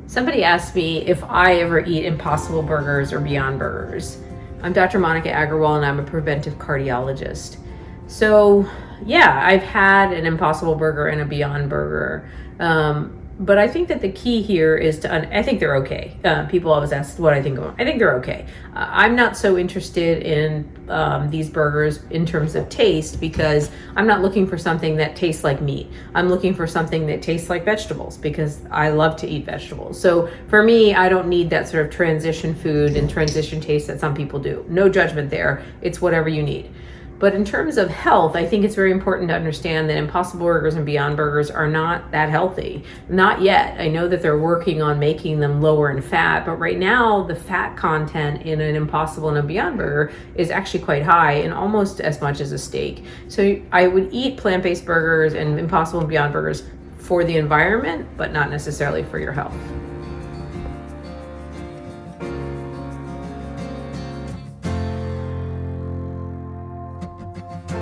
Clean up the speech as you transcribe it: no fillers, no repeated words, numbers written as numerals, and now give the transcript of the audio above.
Somebody asked me if I ever eat Impossible Burgers or Beyond Burgers. I'm Dr. Monica Agarwal and I'm a preventive cardiologist. So, yeah, I've had an Impossible Burger and a Beyond Burger. But I think that the key here is I think they're okay. People always ask what I think of them. I think they're okay. I'm not so interested in these burgers in terms of taste because I'm not looking for something that tastes like meat. I'm looking for something that tastes like vegetables because I love to eat vegetables. So for me, I don't need that sort of transition food and transition taste that some people do. No judgment there. It's whatever you need. But in terms of health, I think it's very important to understand that Impossible Burgers and Beyond Burgers are not that healthy. Not yet. I know that they're working on making them lower in fat, but right now the fat content in an Impossible and a Beyond Burger is actually quite high and almost as much as a steak. So I would eat plant-based burgers and Impossible and Beyond Burgers for the environment, but not necessarily for your health.